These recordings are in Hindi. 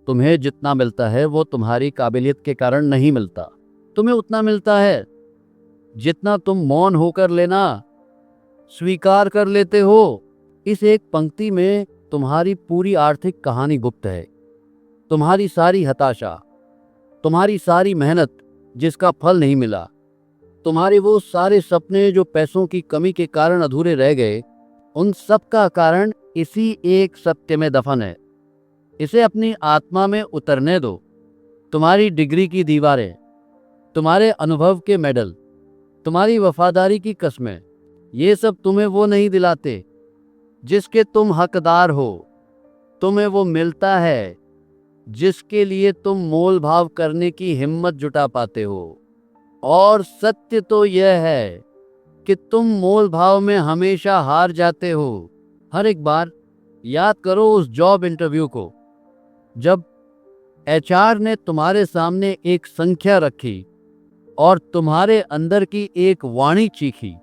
तुम्हें जितना मिलता है वो तुम्हारी काबिलियत के कारण नहीं मिलता। तुम्हें उतना मिलता है जितना तुम मौन होकर लेना स्वीकार कर लेते हो। इस एक पंक्ति में तुम्हारी पूरी आर्थिक कहानी गुप्त है। तुम्हारी सारी हताशा, तुम्हारी सारी मेहनत जिसका फल नहीं मिला, तुम्हारे वो सारे सपने जो पैसों की कमी के कारण अधूरे रह गए, उन सब का कारण इसी एक सत्य में दफन है। इसे अपनी आत्मा में उतरने दो। तुम्हारी डिग्री की दीवारें, तुम्हारे अनुभव के मेडल, तुम्हारी वफादारी की कस्में, ये सब तुम्हें वो नहीं दिलाते जिसके तुम हकदार हो। तुम्हें वो मिलता है जिसके लिए तुम मोल भाव करने की हिम्मत जुटा पाते हो। और सत्य तो यह है कि तुम मोल भाव में हमेशा हार जाते हो। हर एक बार याद करो उस जॉब इंटरव्यू को, जब एचआर ने तुम्हारे सामने एक संख्या रखी और तुम्हारे अंदर की एक वाणी चीखी,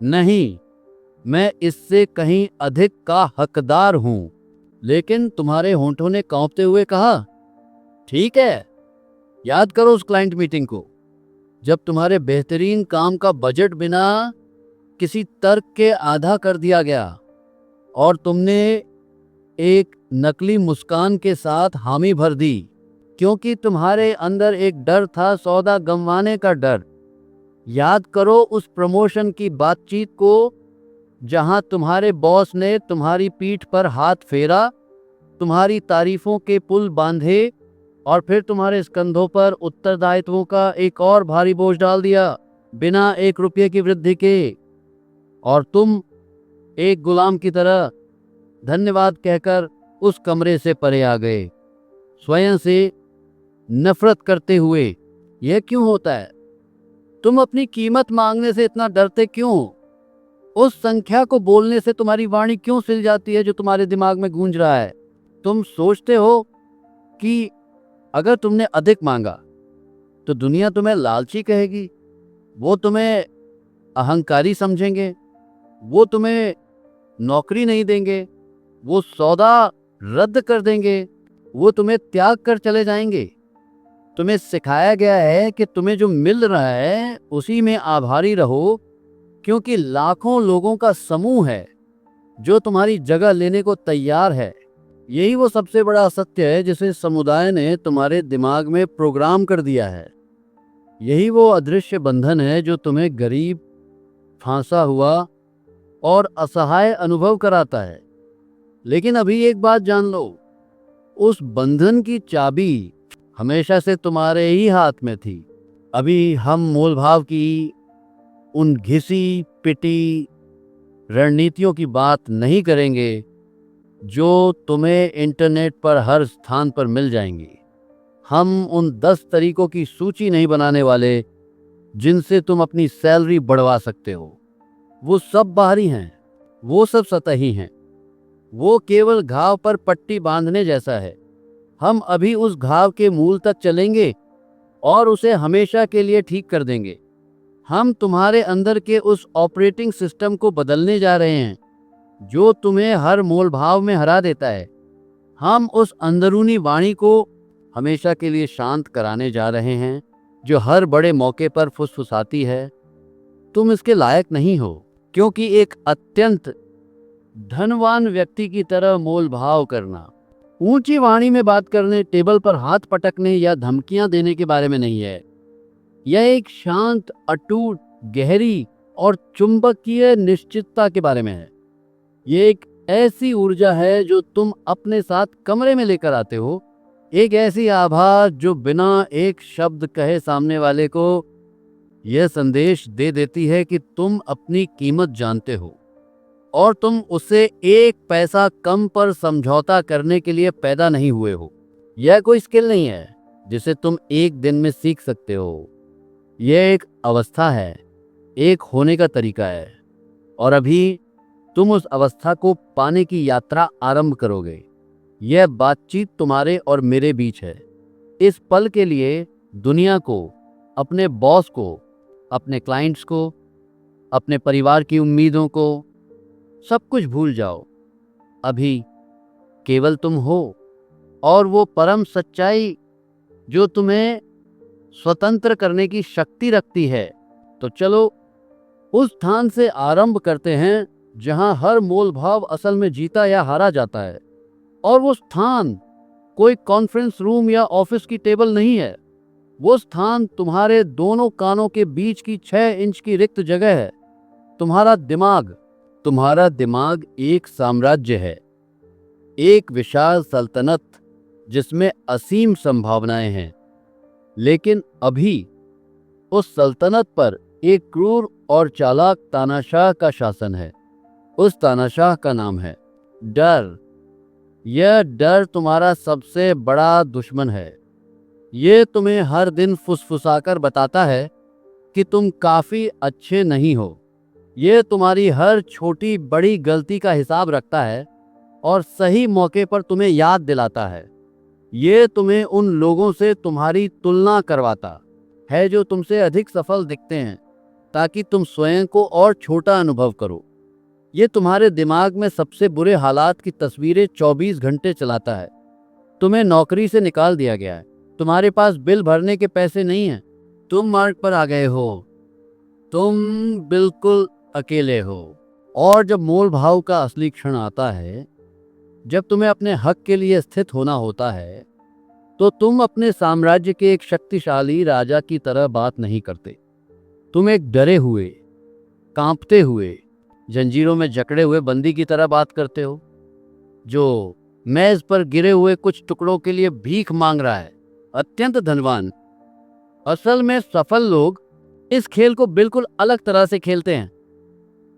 नहीं, मैं इससे कहीं अधिक का हकदार हूं। लेकिन तुम्हारे होंठों ने कांपते हुए कहा, ठीक है। याद करो उस क्लाइंट मीटिंग को, जब तुम्हारे बेहतरीन काम का बजट बिना किसी तर्क के आधा कर दिया गया और तुमने एक नकली मुस्कान के साथ हामी भर दी, क्योंकि तुम्हारे अंदर एक डर था, सौदा गंवाने का डर। याद करो उस प्रमोशन की बातचीत को, जहां तुम्हारे बॉस ने तुम्हारी पीठ पर हाथ फेरा, तुम्हारी तारीफों के पुल बांधे और फिर तुम्हारे स्कंधों पर उत्तरदायित्वों का एक और भारी बोझ डाल दिया, बिना 1 रुपये की वृद्धि के। और तुम एक गुलाम की तरह धन्यवाद कहकर उस कमरे से परे आ गए, स्वयं से नफरत करते हुए। यह क्यों होता है? तुम अपनी कीमत मांगने से इतना डरते क्यों? उस संख्या को बोलने से तुम्हारी वाणी क्यों सिल जाती है जो तुम्हारे दिमाग में गूंज रहा है? तुम सोचते हो कि अगर तुमने अधिक मांगा तो दुनिया तुम्हें लालची कहेगी, वो तुम्हें अहंकारी समझेंगे, वो तुम्हें नौकरी नहीं देंगे, वो सौदा रद्द कर देंगे, वो तुम्हें त्याग कर चले जाएंगे। तुम्हें सिखाया गया है कि तुम्हें जो मिल रहा है उसी में आभारी रहो, क्योंकि लाखों लोगों का समूह है जो तुम्हारी जगह लेने को तैयार है। यही वो सबसे बड़ा सत्य है जिसे समुदाय ने तुम्हारे दिमाग में प्रोग्राम कर दिया है। यही वो अदृश्य बंधन है जो तुम्हें गरीब, फांसा हुआ और असहाय अनुभव कराता है। लेकिन अभी एक बात जान लो, उस बंधन की चाबी हमेशा से तुम्हारे ही हाथ में थी। अभी हम मोलभाव की उन घिसी पिटी रणनीतियों की बात नहीं करेंगे जो तुम्हें इंटरनेट पर हर स्थान पर मिल जाएंगी। हम उन 10 तरीकों की सूची नहीं बनाने वाले जिनसे तुम अपनी सैलरी बढ़वा सकते हो। वो सब बाहरी हैं, वो सब सतही हैं, वो केवल घाव पर पट्टी बांधने जैसा है। हम अभी उस घाव के मूल तक चलेंगे और उसे हमेशा के लिए ठीक कर देंगे। हम तुम्हारे अंदर के उस ऑपरेटिंग सिस्टम को बदलने जा रहे हैं जो तुम्हें हर मोल भाव में हरा देता है। हम उस अंदरूनी वाणी को हमेशा के लिए शांत कराने जा रहे हैं जो हर बड़े मौके पर फुसफुसाती है, तुम इसके लायक नहीं हो। क्योंकि एक अत्यंत धनवान व्यक्ति की तरह मोल भाव करना ऊंची वाणी में बात करने, टेबल पर हाथ पटकने या धमकियां देने के बारे में नहीं है। यह एक शांत, अटूट, गहरी और चुंबकीय निश्चितता के बारे में है। ये एक ऐसी ऊर्जा है जो तुम अपने साथ कमरे में लेकर आते हो, एक ऐसी आभा जो बिना एक शब्द कहे सामने वाले को यह संदेश दे देती है कि तुम अपनी कीमत जानते हो और तुम उससे 1 पैसा कम पर समझौता करने के लिए पैदा नहीं हुए हो। यह कोई स्किल नहीं है जिसे तुम एक दिन में सीख सकते हो। यह एक अवस्था है, एक होने का तरीका है, और अभी तुम उस अवस्था को पाने की यात्रा आरंभ करोगे। यह बातचीत तुम्हारे और मेरे बीच है। इस पल के लिए दुनिया को, अपने बॉस को, अपने क्लाइंट्स को, अपने परिवार की उम्मीदों को, सब कुछ भूल जाओ। अभी केवल तुम हो और वो परम सच्चाई जो तुम्हें स्वतंत्र करने की शक्ति रखती है। तो चलो उस स्थान से आरंभ करते हैं जहां हर मोल भाव असल में जीता या हारा जाता है। और वो स्थान कोई कॉन्फ्रेंस रूम या ऑफिस की टेबल नहीं है। वो स्थान तुम्हारे दोनों कानों के बीच की 6 इंच की रिक्त जगह है। तुम्हारा दिमाग। तुम्हारा दिमाग एक साम्राज्य है, एक विशाल सल्तनत जिसमें असीम संभावनाएं हैं। लेकिन अभी उस सल्तनत पर एक क्रूर और चालाक तानाशाह का शासन है। उस तानाशाह का नाम है डर। यह डर तुम्हारा सबसे बड़ा दुश्मन है। ये तुम्हें हर दिन फुसफुसाकर बताता है कि तुम काफी अच्छे नहीं हो। ये तुम्हारी हर छोटी बड़ी गलती का हिसाब रखता है और सही मौके पर तुम्हें याद दिलाता है। ये तुम्हें उन लोगों से तुम्हारी तुलना करवाता है जो तुमसे अधिक सफल दिखते हैं, ताकि तुम स्वयं को और छोटा अनुभव करो। ये तुम्हारे दिमाग में सबसे बुरे हालात की तस्वीरें 24 घंटे चलाता है। तुम्हें नौकरी से निकाल दिया गया है, तुम्हारे पास बिल भरने के पैसे नहीं हैं, तुम मार्ग पर आ गए हो, तुम बिल्कुल अकेले हो। और जब मोल भाव का असली क्षण आता है, जब तुम्हें अपने हक के लिए स्थित होना होता है, तो तुम अपने साम्राज्य के एक शक्तिशाली राजा की तरह बात नहीं करते। तुम एक डरे हुए, कांपते हुए, जंजीरों में जकड़े हुए बंदी की तरह बात करते हो, जो मेज पर गिरे हुए कुछ टुकड़ों के लिए भीख मांग रहा है। अत्यंत धनवान। असल में सफल लोग इस खेल को बिल्कुल अलग तरह से खेलते हैं।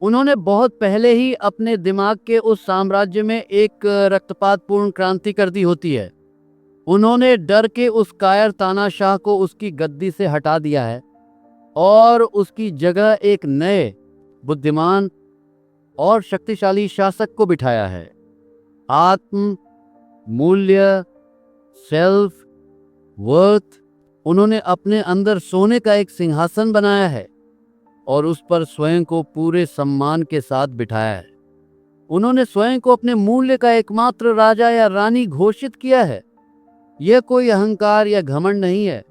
उन्होंने बहुत पहले ही अपने दिमाग के उस साम्राज्य में एक रक्तपातपूर्ण क्रांति कर दी होती है। उन्होंने डर के उस कायर तानाशाह को उसकी गद्दी से हटा दिया है और उसकी जगह एक नए, बुद्धिमान और शक्तिशाली शासक को बिठाया है। आत्म, मूल्य, सेल्फ वर्थ, उन्होंने अपने अंदर सोने का एक सिंहासन बनाया है और उस पर स्वयं को पूरे सम्मान के साथ बिठाया है। उन्होंने स्वयं को अपने मूल्य का एकमात्र राजा या रानी घोषित किया है। यह कोई अहंकार या घमंड नहीं है,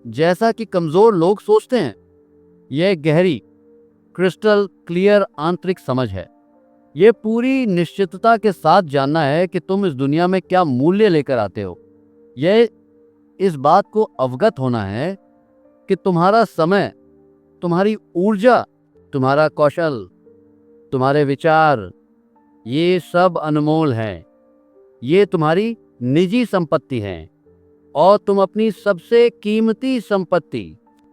जैसा कि कमजोर लोग सोचते हैं। यह गहरी, क्रिस्टल क्लियर आंतरिक समझ है। यह पूरी निश्चितता के साथ जानना है कि तुम इस दुनिया में क्या मूल्य लेकर आते हो। यह इस बात को अवगत होना है कि तुम्हारा समय, तुम्हारी ऊर्जा, तुम्हारा कौशल, तुम्हारे विचार, ये सब अनमोल हैं। ये तुम्हारी निजी संपत्ति है और तुम अपनी सबसे कीमती संपत्ति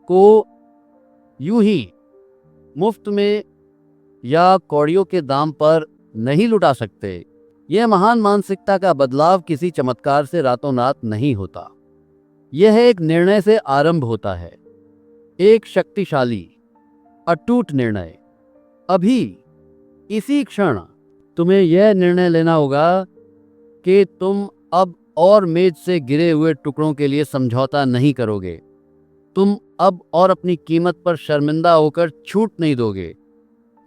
को यूं ही मुफ्त में या कौड़ियों के दाम पर नहीं लुटा सकते। यह महान मानसिकता का बदलाव किसी चमत्कार से रातों रात नहीं होता। यह एक निर्णय से आरंभ होता है, एक शक्तिशाली, अटूट निर्णय। अभी इसी क्षण तुम्हें यह निर्णय लेना होगा कि तुम अब और मेज से गिरे हुए टुकड़ों के लिए समझौता नहीं करोगे। तुम अब और अपनी कीमत पर शर्मिंदा होकर छूट नहीं दोगे।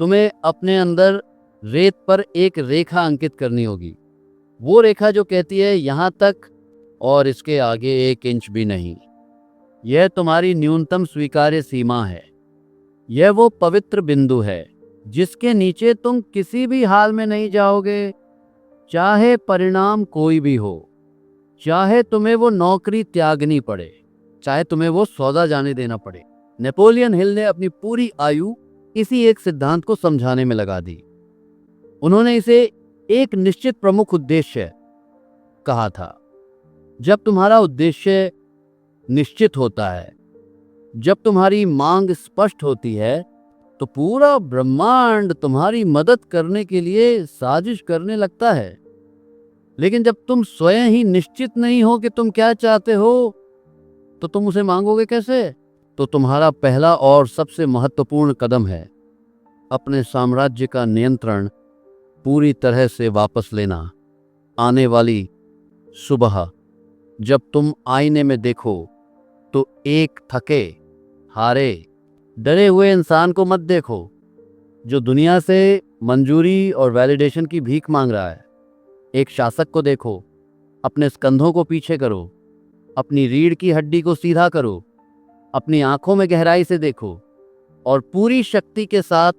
तुम्हें अपने अंदर रेत पर एक रेखा अंकित करनी होगी, वो रेखा जो कहती है यहां तक और इसके आगे 1 इंच भी नहीं। यह तुम्हारी न्यूनतम स्वीकार्य सीमा है। यह वो पवित्र बिंदु है जिसके नीचे तुम किसी भी हाल में नहीं जाओगे, चाहे परिणाम कोई भी हो। चाहे तुम्हें वो नौकरी त्यागनी पड़े, चाहे तुम्हें वो सौदा जाने देना पड़े। नेपोलियन हिल ने अपनी पूरी आयु इसी एक सिद्धांत को समझाने में लगा दी। उन्होंने इसे एक निश्चित प्रमुख उद्देश्य कहा था। जब तुम्हारा उद्देश्य निश्चित होता है, जब तुम्हारी मांग स्पष्ट होती है, तो पूरा ब्रह्मांड तुम्हारी मदद करने के लिए साजिश करने लगता है। लेकिन जब तुम स्वयं ही निश्चित नहीं हो कि तुम क्या चाहते हो, तो तुम उसे मांगोगे कैसे? तो तुम्हारा पहला और सबसे महत्वपूर्ण कदम है अपने साम्राज्य का नियंत्रण पूरी तरह से वापस लेना। आने वाली सुबह जब तुम आईने में देखो, तो एक थके, हारे, डरे हुए इंसान को मत देखो जो दुनिया से मंजूरी और वैलिडेशन की भीख मांग रहा है। एक शासक को देखो अपने स्कंधों को पीछे करो, अपनी रीढ़ की हड्डी को सीधा करो, अपनी आंखों में गहराई से देखो और पूरी शक्ति के साथ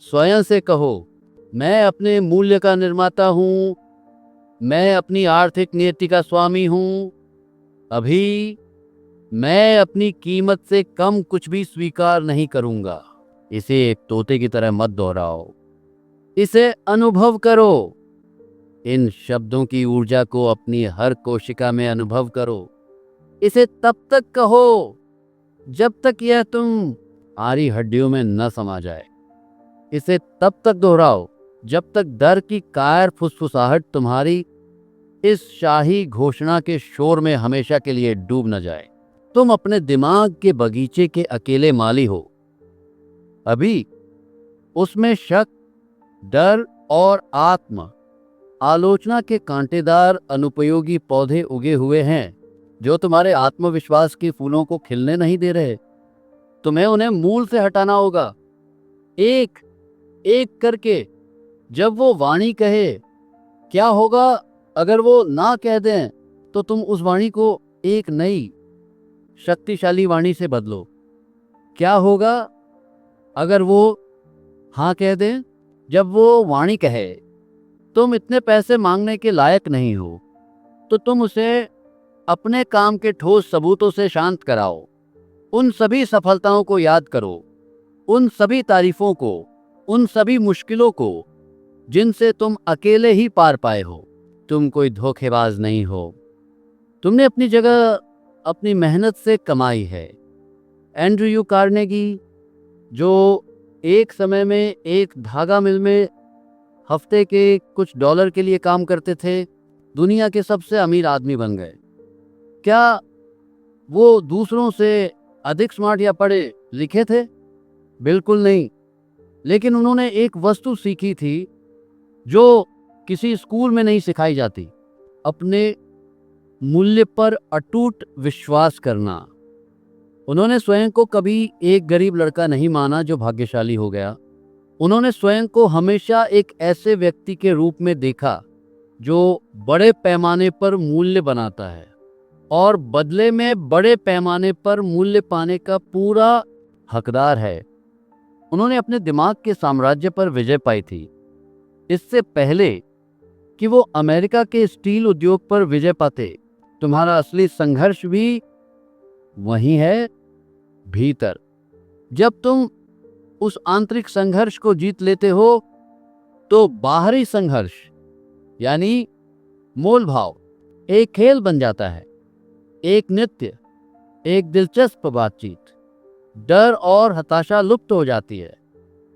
स्वयं से कहो, मैं अपने मूल्य का निर्माता हूं, मैं अपनी आर्थिक नियति का स्वामी हूं। अभी मैं अपनी कीमत से कम कुछ भी स्वीकार नहीं करूंगा। इसे एक तोते की तरह मत दोहराओ, इसे अनुभव करो। इन शब्दों की ऊर्जा को अपनी हर कोशिका में अनुभव करो। इसे तब तक कहो जब तक यह तुम्हारी हड्डियों में न समा जाए। इसे तब तक दोहराओ जब तक डर की कायर फुसफुसाहट तुम्हारी इस शाही घोषणा के शोर में हमेशा के लिए डूब न जाए। तुम अपने दिमाग के बगीचे के अकेले माली हो। अभी उसमें शक, डर और आत्म आलोचना के कांटेदार अनुपयोगी पौधे उगे हुए हैं जो तुम्हारे आत्मविश्वास के फूलों को खिलने नहीं दे रहे। तुम्हें उन्हें मूल से हटाना होगा, एक एक करके। जब वो वाणी कहे, क्या होगा अगर वो ना कह दें, तो तुम उस वाणी को एक नई शक्तिशाली वाणी से बदलो। क्या होगा अगर वो हाँ कह दें? जब वो वाणी कहे, तुम इतने पैसे मांगने के लायक नहीं हो, तो तुम उसे अपने काम के ठोस सबूतों से शांत कराओ। उन सभी सफलताओं को याद करो, उन सभी तारीफों को, उन सभी मुश्किलों को जिनसे तुम अकेले ही पार पाए हो। तुम कोई धोखेबाज नहीं हो। तुमने अपनी जगह अपनी मेहनत से कमाई है। एंड्रयू कार्नेगी, जो एक समय में एक धागा मिल में हफ्ते के कुछ डॉलर के लिए काम करते थे, दुनिया के सबसे अमीर आदमी बन गए। क्या वो दूसरों से अधिक स्मार्ट या पढ़े लिखे थे? बिल्कुल नहीं। लेकिन उन्होंने एक वस्तु सीखी थी जो किसी स्कूल में नहीं सिखाई जाती, अपने मूल्य पर अटूट विश्वास करना। उन्होंने स्वयं को कभी एक गरीब लड़का नहीं माना जो भाग्यशाली हो गया। उन्होंने स्वयं को हमेशा एक ऐसे व्यक्ति के रूप में देखा जो बड़े पैमाने पर मूल्य बनाता है और बदले में बड़े पैमाने पर मूल्य पाने का पूरा हकदार है। उन्होंने अपने दिमाग के साम्राज्य पर विजय पाई थी, इससे पहले कि वो अमेरिका के स्टील उद्योग पर विजय पाते। तुम्हारा असली संघर्ष भी वही है, भीतर। जब तुम उस आंतरिक संघर्ष को जीत लेते हो, तो बाहरी संघर्ष यानी मोल भाव एक खेल बन जाता है, एक नृत्य, एक दिलचस्प बातचीत। डर और हताशा लुप्त हो जाती है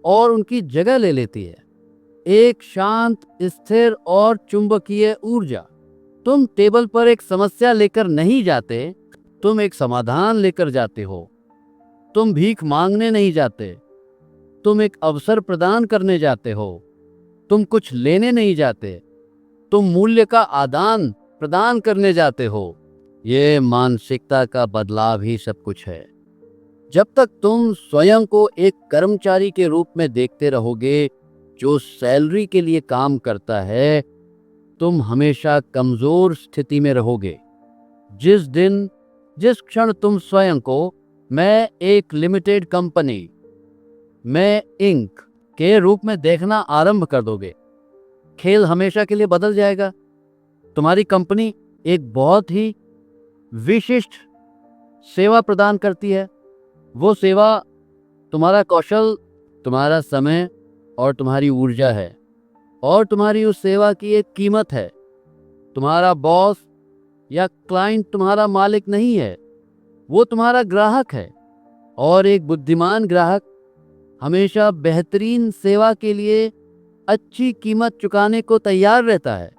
और उनकी जगह ले लेती है एक शांत, स्थिर और चुंबकीय ऊर्जा। तुम टेबल पर एक समस्या लेकर नहीं जाते, तुम एक समाधान लेकर जाते हो। तुम भीख मांगने नहीं जाते, तुम एक अवसर प्रदान करने जाते हो। तुम कुछ लेने नहीं जाते, तुम मूल्य का आदान प्रदान करने जाते हो। ये मानसिकता का बदलाव ही सब कुछ है। जब तक तुम स्वयं को एक कर्मचारी के रूप में देखते रहोगे जो सैलरी के लिए काम करता है, तुम हमेशा कमजोर स्थिति में रहोगे। जिस क्षण तुम स्वयं को मैं एक लिमिटेड कंपनी, मैं इंक के रूप में देखना आरंभ कर दोगे, खेल हमेशा के लिए बदल जाएगा। तुम्हारी कंपनी एक बहुत ही विशिष्ट सेवा प्रदान करती है। वो सेवा तुम्हारा कौशल, तुम्हारा समय और तुम्हारी ऊर्जा है, और तुम्हारी उस सेवा की एक कीमत है। तुम्हारा बॉस या क्लाइंट तुम्हारा मालिक नहीं है, वो तुम्हारा ग्राहक है, और एक बुद्धिमान ग्राहक हमेशा बेहतरीन सेवा के लिए अच्छी कीमत चुकाने को तैयार रहता है।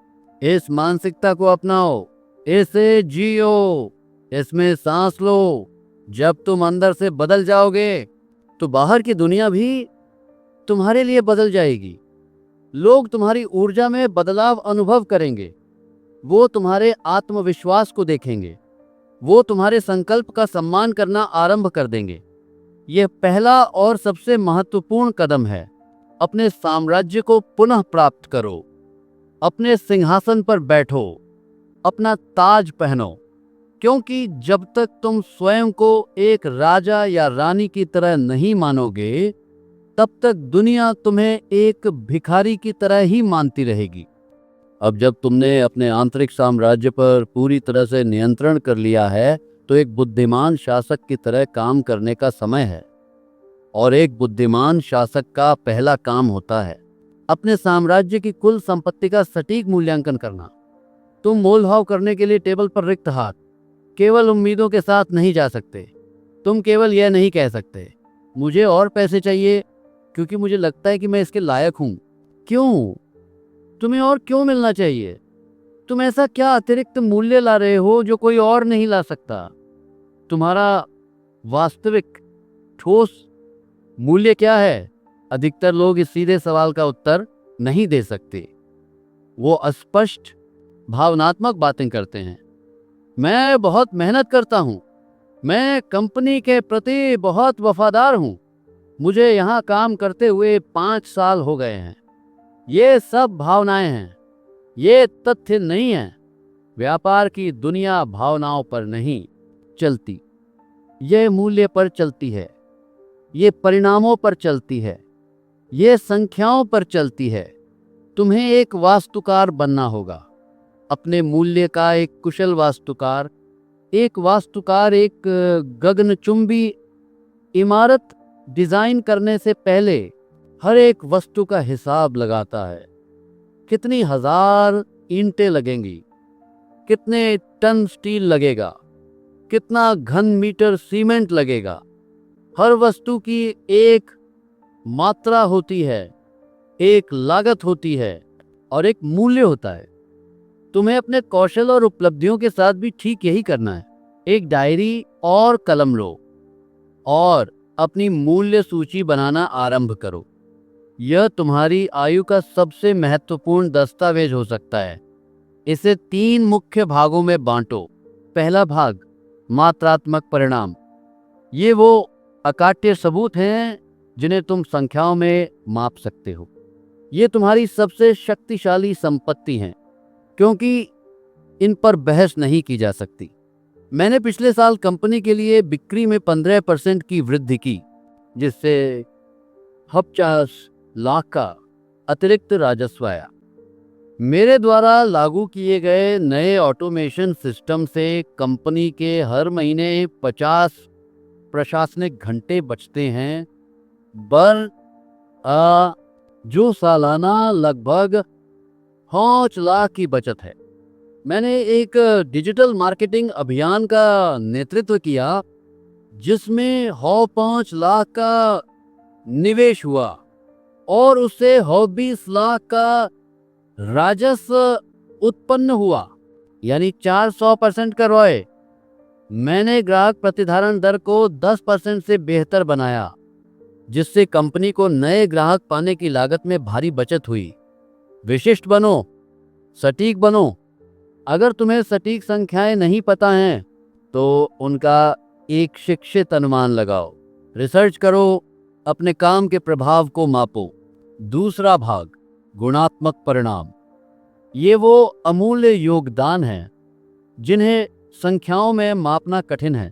इस मानसिकता को अपनाओ, इसे जियो, इसमें सांस लो। जब तुम अंदर से बदल जाओगे, तो बाहर की दुनिया भी तुम्हारे लिए बदल जाएगी। लोग तुम्हारी ऊर्जा में बदलाव अनुभव करेंगे, वो तुम्हारे आत्मविश्वास को देखेंगे, वो तुम्हारे संकल्प का सम्मान करना आरंभ कर देंगे। यह पहला और सबसे महत्वपूर्ण कदम है। अपने साम्राज्य को पुनः प्राप्त करो, अपने सिंहासन पर बैठो, अपना ताज पहनो, क्योंकि जब तक तुम स्वयं को एक राजा या रानी की तरह नहीं मानोगे, तब तक दुनिया तुम्हें एक भिखारी की तरह ही मानती रहेगी। अब जब तुमने अपने आंतरिक साम्राज्य पर पूरी तरह से नियंत्रण कर लिया है, तो एक बुद्धिमान शासक की तरह काम करने का समय है। और एक बुद्धिमान शासक का पहला काम होता है अपने साम्राज्य की कुल संपत्ति का सटीक मूल्यांकन करना। तुम मोलभाव करने के लिए टेबल पर रिक्त हाथ केवल उम्मीदों के साथ नहीं जा सकते। तुम केवल यह नहीं कह सकते, मुझे और पैसे चाहिए क्योंकि मुझे लगता है कि मैं इसके लायक हूं। क्यों? तुम्हें और क्यों मिलना चाहिए? तुम ऐसा क्या अतिरिक्त मूल्य ला रहे हो जो कोई और नहीं ला सकता? तुम्हारा वास्तविक ठोस मूल्य क्या है? अधिकतर लोग इस सीधे सवाल का उत्तर नहीं दे सकते। वो अस्पष्ट भावनात्मक बातें करते हैं। मैं बहुत मेहनत करता हूं, मैं कंपनी के प्रति बहुत वफादार हूं, मुझे यहां काम करते हुए 5 साल हो गए हैं। ये सब भावनाएं हैं, ये तथ्य नहीं है। व्यापार की दुनिया भावनाओं पर नहीं चलती, ये मूल्य पर चलती है, ये परिणामों पर चलती है, ये संख्याओं पर चलती है। तुम्हें एक वास्तुकार बनना होगा, अपने मूल्य का एक कुशल वास्तुकार। एक वास्तुकार एक गगनचुंबी इमारत डिजाइन करने से पहले हर एक वस्तु का हिसाब लगाता है। कितनी हजार ईंटें लगेंगी, कितने टन स्टील लगेगा, कितना घन मीटर सीमेंट लगेगा। हर वस्तु की एक मात्रा होती है, एक लागत होती है और एक मूल्य होता है। तुम्हें अपने कौशल और उपलब्धियों के साथ भी ठीक यही करना है। एक डायरी और कलम लो और अपनी मूल्य सूची बनाना आरंभ करो। यह तुम्हारी आयु का सबसे महत्वपूर्ण दस्तावेज हो सकता है। इसे 3 मुख्य भागों में बांटो। पहला भाग मात्रात्मक परिणाम। ये वो अकाट्य सबूत हैं जिन्हें तुम संख्याओं में माप सकते हो। ये तुम्हारी सबसे शक्तिशाली संपत्ति हैं, क्योंकि इन पर बहस नहीं की जा सकती। मैंने पिछले साल कंपनी के लिए बिक्री में 15% की वृद्धि की, जिससे 50 लाख का अतिरिक्त राजस्व आया। मेरे द्वारा लागू किए गए नए ऑटोमेशन सिस्टम से कंपनी के हर महीने 50 प्रशासनिक घंटे बचते हैं, जो सालाना लगभग 5 लाख की बचत है। मैंने एक डिजिटल मार्केटिंग अभियान का नेतृत्व किया जिसमें 5 लाख का निवेश हुआ और उससे 20 लाख का राजस्व उत्पन्न हुआ, यानी 400% का ROI। मैंने ग्राहक प्रतिधारण दर को 10% से बेहतर बनाया, जिससे कंपनी को नए ग्राहक पाने की लागत में भारी बचत हुई। विशिष्ट बनो, सटीक बनो। अगर तुम्हें सटीक संख्याएं नहीं पता हैं, तो उनका एक शिक्षित अनुमान लगाओ। रिसर्च करो, अपने काम के प्रभाव को मापो। दूसरा भाग गुणात्मक परिणाम। ये वो अमूल्य योगदान हैं जिन्हें संख्याओं में मापना कठिन है,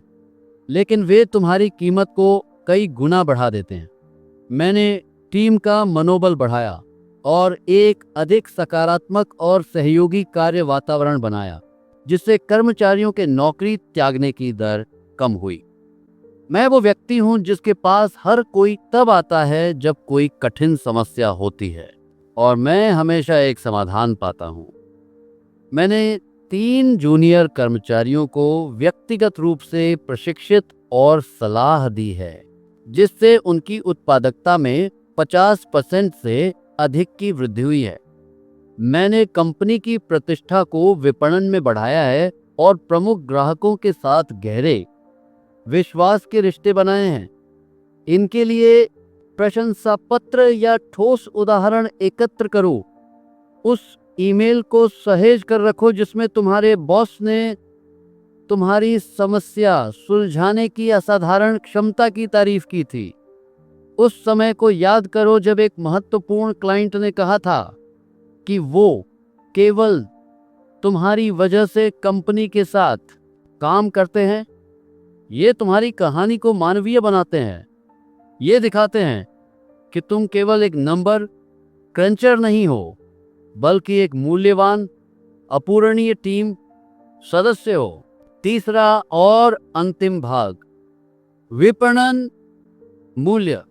लेकिन वे तुम्हारी कीमत को कई गुना बढ़ा देते हैं। मैंने टीम का मनोबल बढ़ाया और एक अधिक सकारात्मक और सहयोगी कार्य वातावरण बनाया, जिससे कर्मचारियों के नौकरी त्यागने की दर कम हुई। मैं वो व्यक्ति हूं जिसके पास हर कोई तब आता है जब कोई कठिन समस्या होती है, और मैं हमेशा एक समाधान पाता हूं। मैंने 3 जूनियर कर्मचारियों को व्यक्तिगत रूप से प्रशिक्षित और सलाह दी है, जिससे उनकी उत्पादकता में 50% से अधिक की वृद्धि हुई है। मैंने कंपनी की प्रतिष्ठा को विपणन में बढ़ाया है और प्रमुख ग्राहकों के साथ गहरे विश्वास के रिश्ते बनाए हैं। इनके लिए प्रशंसा पत्र या ठोस उदाहरण एकत्र करो। उस ईमेल को सहेज कर रखो जिसमें तुम्हारे बॉस ने तुम्हारी समस्या सुलझाने की असाधारण क्षमता की तारीफ की थी। उस समय को याद करो जब एक महत्वपूर्ण क्लाइंट ने कहा था कि वो केवल तुम्हारी वजह से कंपनी के साथ काम करते हैं। ये तुम्हारी कहानी को मानवीय बनाते हैं। ये दिखाते हैं कि तुम केवल एक नंबर क्रंचर नहीं हो, बल्कि एक मूल्यवान अपूरणीय टीम सदस्य हो। तीसरा और अंतिम भाग, विपणन मूल्य।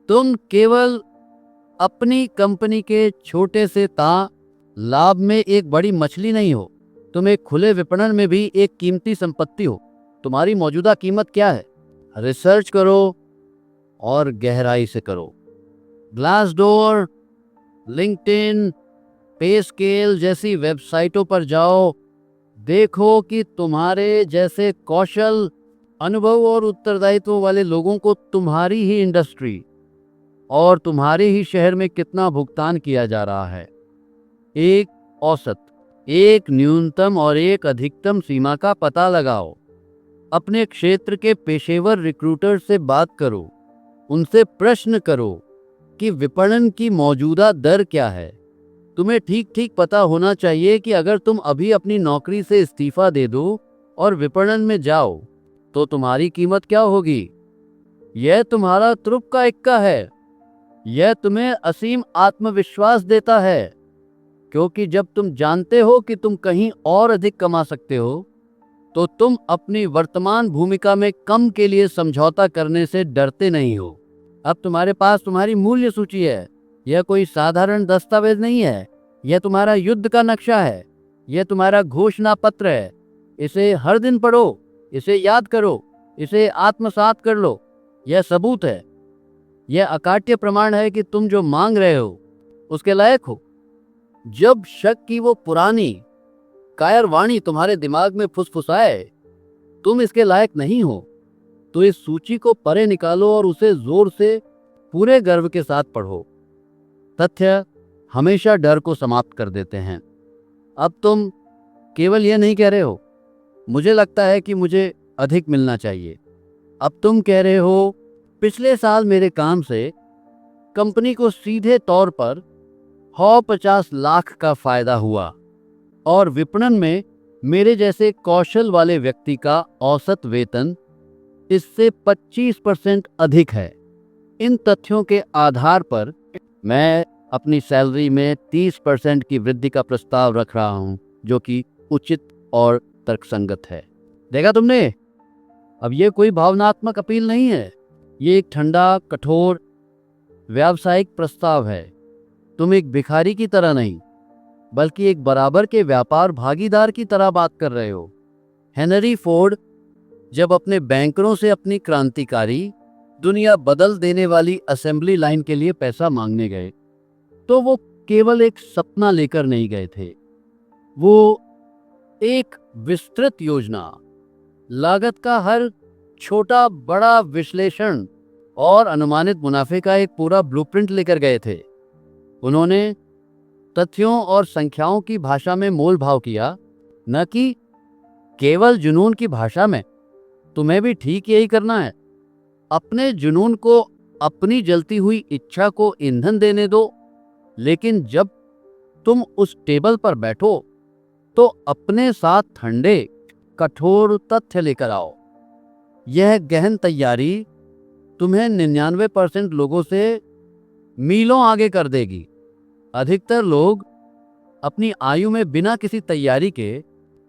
तुम केवल अपनी कंपनी के छोटे से लाभ में एक बड़ी मछली नहीं हो, तुम एक खुले विपणन में भी एक कीमती संपत्ति हो। तुम्हारी मौजूदा कीमत क्या है? रिसर्च करो और गहराई से करो। ग्लासडोर, लिंक्डइन, पे स्केल जैसी वेबसाइटों पर जाओ। देखो कि तुम्हारे जैसे कौशल, अनुभव और उत्तरदायित्व वाले लोगों को तुम्हारी ही इंडस्ट्री और तुम्हारे ही शहर में कितना भुगतान किया जा रहा है। एक औसत, एक न्यूनतम और एक अधिकतम सीमा का पता लगाओ। अपने क्षेत्र के पेशेवर रिक्रूटर से बात करो। उनसे प्रश्न करो कि विपणन की मौजूदा दर क्या है। तुम्हें ठीक ठीक पता होना चाहिए कि अगर तुम अभी अपनी नौकरी से इस्तीफा दे दो और विपणन में जाओ तो तुम्हारी कीमत क्या होगी। यह तुम्हारा तुरुप का इक्का है। यह तुम्हें असीम आत्मविश्वास देता है, क्योंकि जब तुम जानते हो कि तुम कहीं और अधिक कमा सकते हो तो तुम अपनी वर्तमान भूमिका में कम के लिए समझौता करने से डरते नहीं हो। अब तुम्हारे पास तुम्हारी मूल्य सूची है। यह कोई साधारण दस्तावेज नहीं है, यह तुम्हारा युद्ध का नक्शा है। यह तुम्हारा घोषणा पत्र है। इसे हर दिन पढ़ो, इसे याद करो, इसे आत्मसात कर लो। यह सबूत है, यह अकाट्य प्रमाण है कि तुम जो मांग रहे हो उसके लायक हो। जब शक की वो पुरानी कायर वाणी तुम्हारे दिमाग में फुसफुसाए तुम इसके लायक नहीं हो, तो इस सूची को परे निकालो और उसे जोर से पूरे गर्व के साथ पढ़ो। तथ्य हमेशा डर को समाप्त कर देते हैं। अब तुम केवल यह नहीं कह रहे हो, मुझे लगता है कि मुझे अधिक मिलना चाहिए। अब तुम कह रहे हो, पिछले साल मेरे काम से कंपनी को सीधे तौर पर 50 लाख का फायदा हुआ और विपणन में मेरे जैसे कौशल वाले व्यक्ति का औसत वेतन इससे 25% अधिक है। इन तथ्यों के आधार पर मैं अपनी सैलरी में 30% की वृद्धि का प्रस्ताव रख रहा हूं, जो कि उचित और तर्कसंगत है। देखा तुमने? अब ये कोई भावनात्मक अपील नहीं है, ये एक ठंडा, कठोर व्यावसायिक प्रस्ताव है। तुम एक भिखारी की तरह नहीं, बल्कि एक बराबर के व्यापार भागीदार की तरह बात कर रहे हो। हेनरी फोर्ड जब अपने बैंकरों से अपनी क्रांतिकारी, दुनिया बदल देने वाली असेंबली लाइन के लिए पैसा मांगने गए, तो वो केवल एक सपना लेकर नहीं गए थे। वो एक विस्तृत योजना, लागत का हर छोटा बड़ा विश्लेषण और अनुमानित मुनाफे का एक पूरा ब्लूप्रिंट लेकर गए थे। उन्होंने तथ्यों और संख्याओं की भाषा में मोल भाव किया, न कि केवल जुनून की भाषा में। तुम्हें भी ठीक यही करना है। अपने जुनून को, अपनी जलती हुई इच्छा को ईंधन देने दो, लेकिन जब तुम उस टेबल पर बैठो तो अपने साथ ठंडे, कठोर तथ्य लेकर आओ। यह गहन तैयारी तुम्हें 99% लोगों से मीलों आगे कर देगी। अधिकतर लोग अपनी आयु में बिना किसी तैयारी के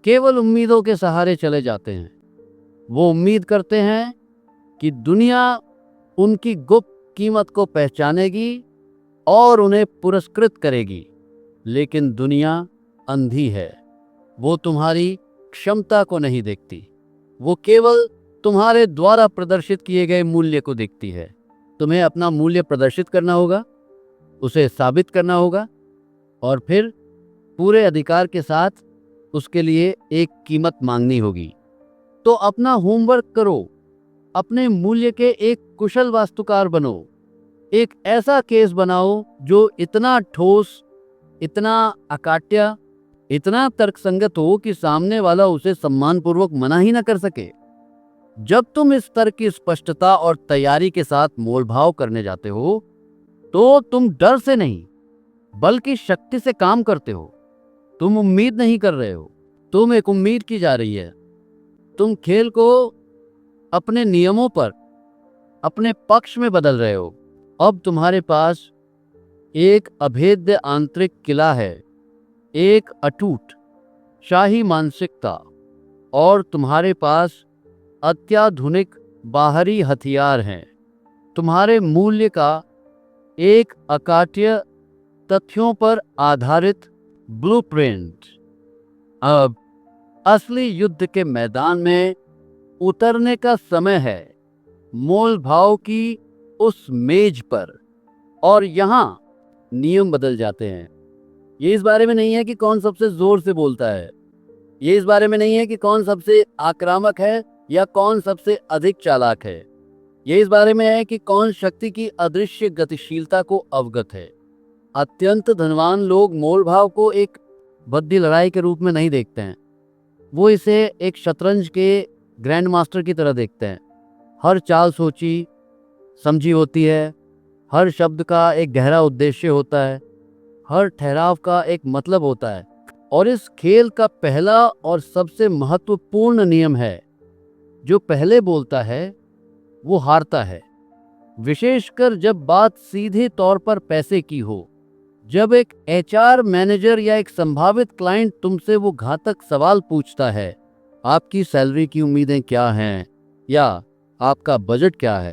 केवल उम्मीदों के सहारे चले जाते हैं। वो उम्मीद करते हैं कि दुनिया उनकी गुप्त कीमत को पहचानेगी और उन्हें पुरस्कृत करेगी, लेकिन दुनिया अंधी है। वो तुम्हारी क्षमता को नहीं देखती, वो केवल तुम्हारे द्वारा प्रदर्शित किए गए मूल्य को देखती है। तुम्हें अपना मूल्य प्रदर्शित करना होगा, उसे साबित करना होगा और फिर पूरे अधिकार के साथ उसके लिए एक कीमत मांगनी होगी। तो अपना होमवर्क करो, अपने मूल्य के एक कुशल वास्तुकार बनो। एक ऐसा केस बनाओ जो इतना ठोस, इतना अकाट्य, इतना तर्कसंगत हो कि सामने वाला उसे सम्मानपूर्वक मना ही ना कर सके। जब तुम इस स्तर की स्पष्टता और तैयारी के साथ मोलभाव करने जाते हो तो तुम डर से नहीं, बल्कि शक्ति से काम करते हो। तुम उम्मीद नहीं कर रहे हो, तुम एक उम्मीद की जा रही है। तुम खेल को अपने नियमों पर अपने पक्ष में बदल रहे हो। अब तुम्हारे पास एक अभेद्य आंतरिक किला है, एक अटूट शाही मानसिकता, और तुम्हारे पास अत्याधुनिक बाहरी हथियार हैं। तुम्हारे मूल्य का एक अकाट्य तथ्यों पर आधारित ब्लूप्रिंट। अब असली युद्ध के मैदान में उतरने का समय है, मोल भाव की उस मेज पर। और यहां नियम बदल जाते हैं। ये इस बारे में नहीं है कि कौन सबसे जोर से बोलता है, ये इस बारे में नहीं है कि कौन सबसे आक्रामक है या कौन सबसे अधिक चालाक है। ये इस बारे में है कि कौन शक्ति की अदृश्य गतिशीलता को अवगत है। अत्यंत धनवान लोग मोल भाव को एक बद्दी लड़ाई के रूप में नहीं देखते हैं, वो इसे एक शतरंज के ग्रैंड मास्टर की तरह देखते हैं। हर चाल सोची समझी होती है, हर शब्द का एक गहरा उद्देश्य होता है, हर ठहराव का एक मतलब होता है। और इस खेल का पहला और सबसे महत्वपूर्ण नियम है, जो पहले बोलता है वो हारता है। विशेषकर जब बात सीधे तौर पर पैसे की हो। जब एक एचआर मैनेजर या एक संभावित क्लाइंट तुमसे वो घातक सवाल पूछता है, आपकी सैलरी की उम्मीदें क्या हैं या आपका बजट क्या है,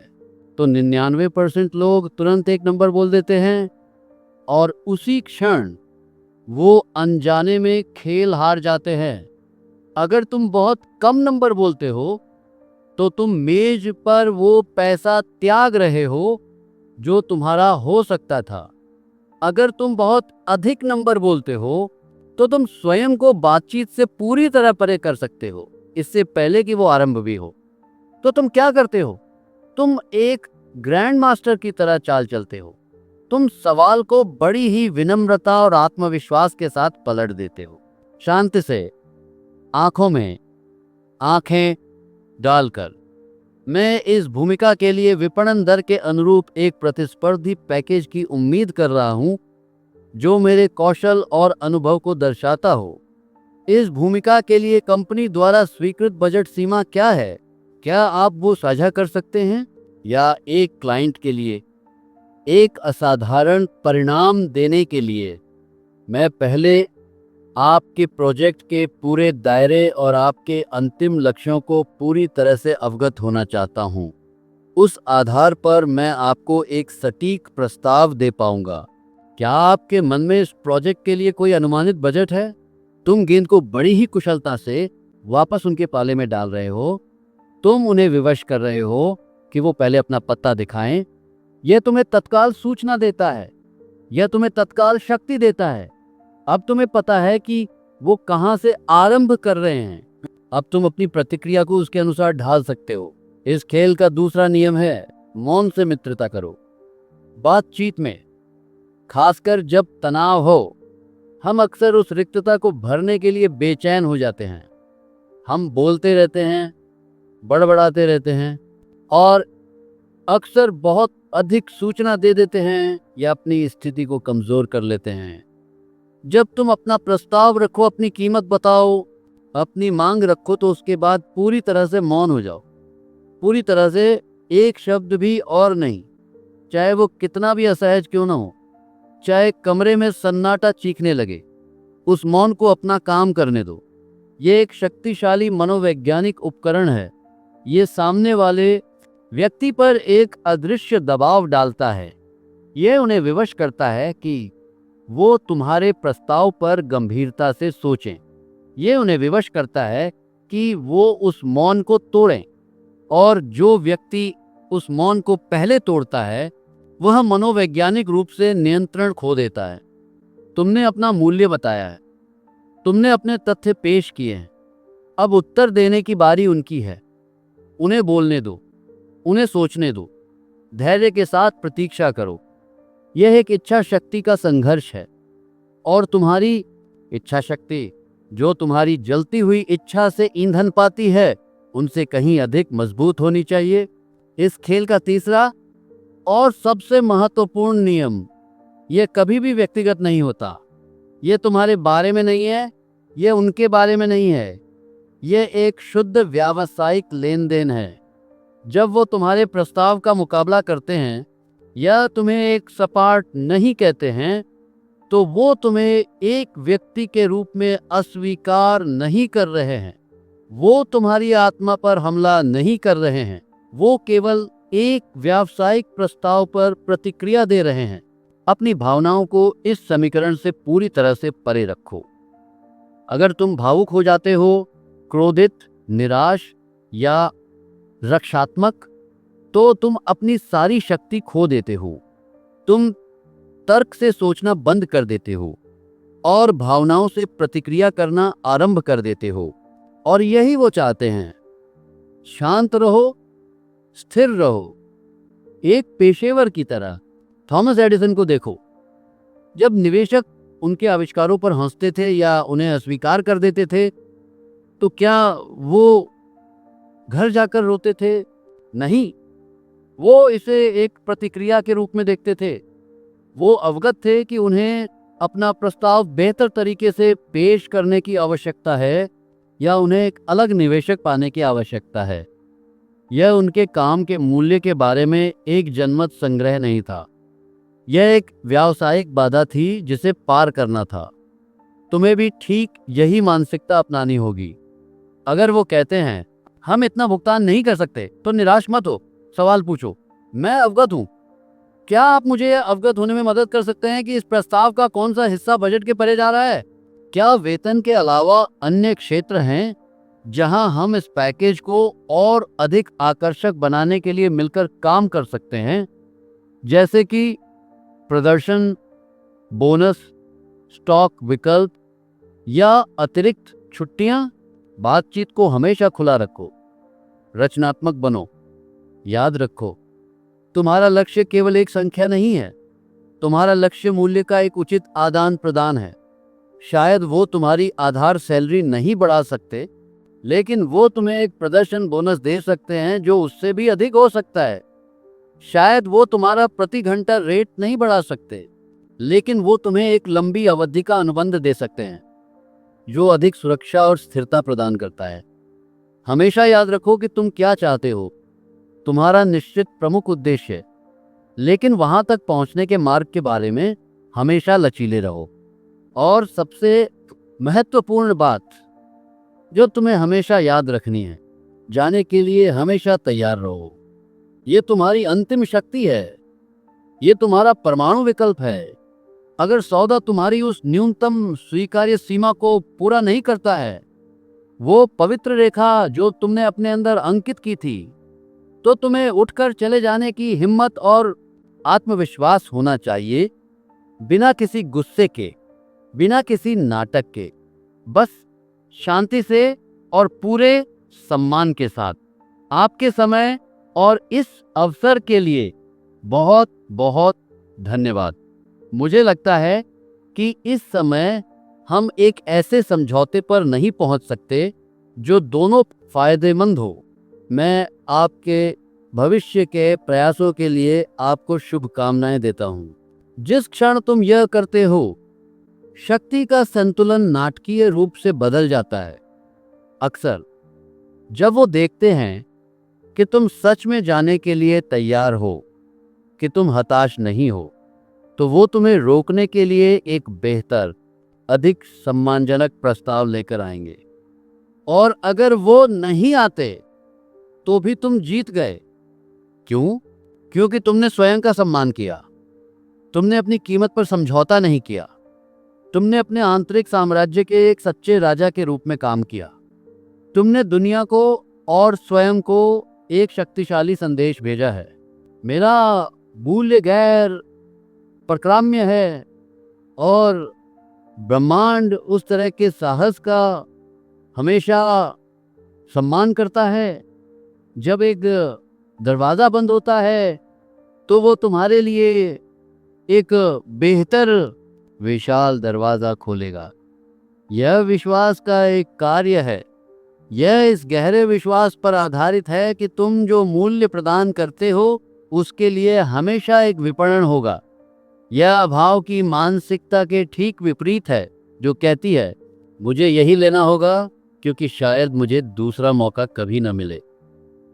तो 99% लोग तुरंत एक नंबर बोल देते हैं और उसी क्षण वो अनजाने में खेल हार जाते हैं। अगर तुम बहुत कम नंबर बोलते हो तो तुम मेज पर वो पैसा त्याग रहे हो जो तुम्हारा हो सकता था। अगर तुम बहुत अधिक नंबर बोलते हो तो तुम स्वयं को बातचीत से पूरी तरह परे कर सकते हो, इससे पहले कि वो आरंभ भी हो। तो तुम क्या करते हो? तुम एक ग्रैंड मास्टर की तरह चाल चलते हो। तुम सवाल को बड़ी ही विनम्रता और आत्मविश्वास के साथ पलट देते हो, शांति से, आंखों में आंखें डालकर। मैं इस भूमिका के लिए विपणन दर के अनुरूप एक प्रतिस्पर्धी पैकेज की उम्मीद कर रहा हूं, जो मेरे कौशल और अनुभव को दर्शाता हो। इस भूमिका के लिए कंपनी द्वारा स्वीकृत बजट सीमा क्या है? क्या आप वो साझा कर सकते हैं? या एक क्लाइंट के लिए एक असाधारण परिणाम देने के लिए मैं पहले आपके प्रोजेक्ट के पूरे दायरे और आपके अंतिम लक्ष्यों को पूरी तरह से अवगत होना चाहता हूं। उस आधार पर मैं आपको एक सटीक प्रस्ताव दे पाऊंगा। क्या आपके मन में इस प्रोजेक्ट के लिए कोई अनुमानित बजट है? तुम गेंद को बड़ी ही कुशलता से वापस उनके पाले में डाल रहे हो। तुम उन्हें विवश कर रहे हो कि वो पहले अपना पत्ता दिखाएं। यह तुम्हें तत्काल सूचना देता है, यह तुम्हें तत्काल शक्ति देता है। अब तुम्हें पता है कि वो कहां से आरंभ कर रहे हैं। अब तुम अपनी प्रतिक्रिया को उसके अनुसार ढाल सकते हो। इस खेल का दूसरा नियम है, मौन से मित्रता करो। बातचीत में, खासकर जब तनाव हो, हम अक्सर उस रिक्तता को भरने के लिए बेचैन हो जाते हैं। हम बोलते रहते हैं, बड़बड़ाते रहते हैं और अक्सर बहुत अधिक सूचना दे देते हैं या अपनी स्थिति को कमजोर कर लेते हैं। जब तुम अपना प्रस्ताव रखो, अपनी कीमत बताओ, अपनी मांग रखो, तो उसके बाद पूरी तरह से मौन हो जाओ। पूरी तरह से, एक शब्द भी और नहीं, चाहे वो कितना भी असहज क्यों ना हो, चाहे कमरे में सन्नाटा चीखने लगे। उस मौन को अपना काम करने दो। ये एक शक्तिशाली मनोवैज्ञानिक उपकरण है। ये सामने वाले व्यक्ति पर एक अदृश्य दबाव डालता है। यह उन्हें विवश करता है कि वो तुम्हारे प्रस्ताव पर गंभीरता से सोचें। यह उन्हें विवश करता है कि वो उस मौन को तोड़ें। और जो व्यक्ति उस मौन को पहले तोड़ता है, वह मनोवैज्ञानिक रूप से नियंत्रण खो देता है। तुमने अपना मूल्य बताया है, तुमने अपने तथ्य पेश किए हैं। अब उत्तर देने की बारी उनकी है। उन्हें बोलने दो, उन्हें सोचने दो। धैर्य के साथ प्रतीक्षा करो। यह एक इच्छा शक्ति का संघर्ष है, और तुम्हारी इच्छा शक्ति, जो तुम्हारी जलती हुई इच्छा से ईंधन पाती है, उनसे कहीं अधिक मजबूत होनी चाहिए। इस खेल का तीसरा और सबसे महत्वपूर्ण नियम, यह कभी भी व्यक्तिगत नहीं होता। ये तुम्हारे बारे में नहीं है, ये उनके बारे में नहीं है। ये एक शुद्ध व्यावसायिक लेन देन है। जब वो तुम्हारे प्रस्ताव का मुकाबला करते हैं या तुम्हें एक सपाट नहीं कहते हैं, तो वो तुम्हें एक व्यक्ति के रूप में अस्वीकार नहीं कर रहे हैं। वो तुम्हारी आत्मा पर हमला नहीं कर रहे हैं। वो केवल एक व्यावसायिक प्रस्ताव पर प्रतिक्रिया दे रहे हैं। अपनी भावनाओं को इस समीकरण से पूरी तरह से परे रखो। अगर तुम भावुक हो जाते हो, क्रोधित, निराश या रक्षात्मक, तो तुम अपनी सारी शक्ति खो देते हो। तुम तर्क से सोचना बंद कर देते हो और भावनाओं से प्रतिक्रिया करना आरंभ कर देते हो। और यही वो चाहते हैं। शांत रहो, स्थिर रहो, एक पेशेवर की तरह। थॉमस एडिसन को देखो, जब निवेशक उनके आविष्कारों पर हंसते थे या उन्हें अस्वीकार कर देते थे, तो क्या वो घर जाकर रोते थे? नहीं, वो इसे एक प्रतिक्रिया के रूप में देखते थे। वो अवगत थे कि उन्हें अपना प्रस्ताव बेहतर तरीके से पेश करने की आवश्यकता है या उन्हें एक अलग निवेशक पाने की आवश्यकता है। यह उनके काम के मूल्य के बारे में एक जनमत संग्रह नहीं था। यह एक व्यावसायिक बाधा थी जिसे पार करना था। तुम्हें भी ठीक यही मानसिकता अपनानी होगी। अगर वो कहते हैं हम इतना भुगतान नहीं कर सकते, तो निराश मत हो, सवाल पूछो, मैं अवगत हूं। क्या आप मुझे अवगत होने में मदद कर सकते हैं कि इस प्रस्ताव का कौन सा हिस्सा बजट के परे जा रहा है? क्या वेतन के अलावा अन्य क्षेत्र हैं जहां हम इस पैकेज को और अधिक आकर्षक बनाने के लिए मिलकर काम कर सकते हैं, जैसे कि प्रदर्शन, बोनस, स्टॉक विकल्प या अतिरिक्त छुट्टियां? बातचीत को हमेशा खुला रखो, रचनात्मक बनो। याद रखो, तुम्हारा लक्ष्य केवल एक संख्या नहीं है। तुम्हारा लक्ष्य मूल्य का एक उचित आदान प्रदान है। शायद वो तुम्हारी आधार सैलरी नहीं बढ़ा सकते, लेकिन वो तुम्हें एक प्रदर्शन बोनस दे सकते हैं जो उससे भी अधिक हो सकता है। शायद वो तुम्हारा प्रति घंटा रेट नहीं बढ़ा सकते, लेकिन वो तुम्हें एक लंबी अवधि का अनुबंध दे सकते हैं जो अधिक सुरक्षा और स्थिरता प्रदान करता है। हमेशा याद रखो कि तुम क्या चाहते हो, तुम्हारा निश्चित प्रमुख उद्देश्य है, लेकिन वहां तक पहुंचने के मार्ग के बारे में हमेशा लचीले रहो। और सबसे महत्वपूर्ण बात जो तुम्हें हमेशा याद रखनी है, जाने के लिए हमेशा तैयार रहो। ये तुम्हारी अंतिम शक्ति है। ये तुम्हारा परमाणु विकल्प है। अगर सौदा तुम्हारी उस न्यूनतम स्वीकार्य सीमा को पूरा नहीं करता है, वो पवित्र रेखा जो तुमने अपने अंदर अंकित की थी, तो तुम्हें उठकर चले जाने की हिम्मत और आत्मविश्वास होना चाहिए, बिना किसी गुस्से के, बिना किसी नाटक के, बस शांति से और पूरे सम्मान के साथ। आपके समय और इस अवसर के लिए बहुत बहुत धन्यवाद। मुझे लगता है कि इस समय हम एक ऐसे समझौते पर नहीं पहुंच सकते जो दोनों फायदेमंद हो। मैं आपके भविष्य के प्रयासों के लिए आपको शुभकामनाएं देता हूं। जिस क्षण तुम यह करते हो, शक्ति का संतुलन नाटकीय रूप से बदल जाता है। अक्सर जब वो देखते हैं कि तुम सच में जाने के लिए तैयार हो, कि तुम हताश नहीं हो, तो वो तुम्हें रोकने के लिए एक बेहतर, अधिक सम्मानजनक प्रस्ताव लेकर आएंगे। और अगर वो नहीं आते, तो भी तुम जीत गए। क्यों? क्योंकि तुमने स्वयं का सम्मान किया। तुमने अपनी कीमत पर समझौता नहीं किया। तुमने अपने आंतरिक साम्राज्य के एक सच्चे राजा के रूप में काम किया। तुमने दुनिया को और स्वयं को एक शक्तिशाली संदेश भेजा है। मेरा मूल्य गैर प्रकाम्य है और ब्रह्मांड उस तरह के साहस का हमेशा सम्मान करता है। जब एक दरवाजा बंद होता है, तो वो तुम्हारे लिए एक बेहतर विशाल दरवाजा खोलेगा। यह विश्वास का एक कार्य है। यह इस गहरे विश्वास पर आधारित है कि तुम जो मूल्य प्रदान करते हो, उसके लिए हमेशा एक विपणन होगा। यह अभाव की मानसिकता के ठीक विपरीत है, जो कहती है मुझे यही लेना होगा क्योंकि शायद मुझे दूसरा मौका कभी न मिले।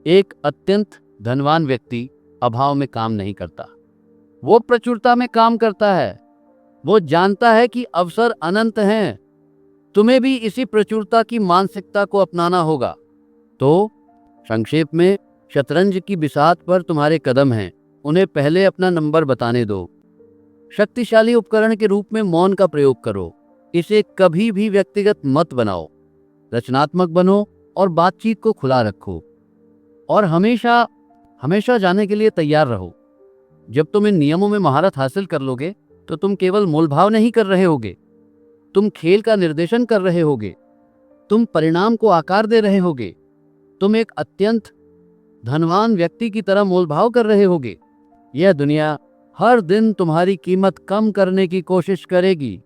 एक अत्यंत धनवान व्यक्ति अभाव में काम नहीं करता, वो प्रचुरता में काम करता है। वो जानता है कि अवसर अनंत हैं। तुम्हें भी इसी प्रचुरता की मानसिकता को अपनाना होगा। तो संक्षेप में, शतरंज की बिसात पर तुम्हारे कदम हैं, उन्हें पहले अपना नंबर बताने दो। शक्तिशाली उपकरण के रूप में मौन का प्रयोग करो। इसे कभी भी व्यक्तिगत मत बनाओ। रचनात्मक बनो और बातचीत को खुला रखो। और हमेशा हमेशा जाने के लिए तैयार रहो। जब तुम इन नियमों में महारत हासिल कर लोगे तो तुम केवल मोलभाव नहीं कर रहे होगे, तुम खेल का निर्देशन कर रहे होगे, तुम परिणाम को आकार दे रहे होगे, तुम एक अत्यंत धनवान व्यक्ति की तरह मोलभाव कर रहे होगे। यह दुनिया हर दिन तुम्हारी कीमत कम करने की कोशिश करेगी।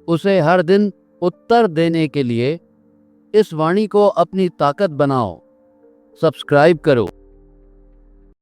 उसे हर दिन उत्तर देने के लिए इस वाणी को अपनी ताकत बनाओ। सब्सक्राइब करो।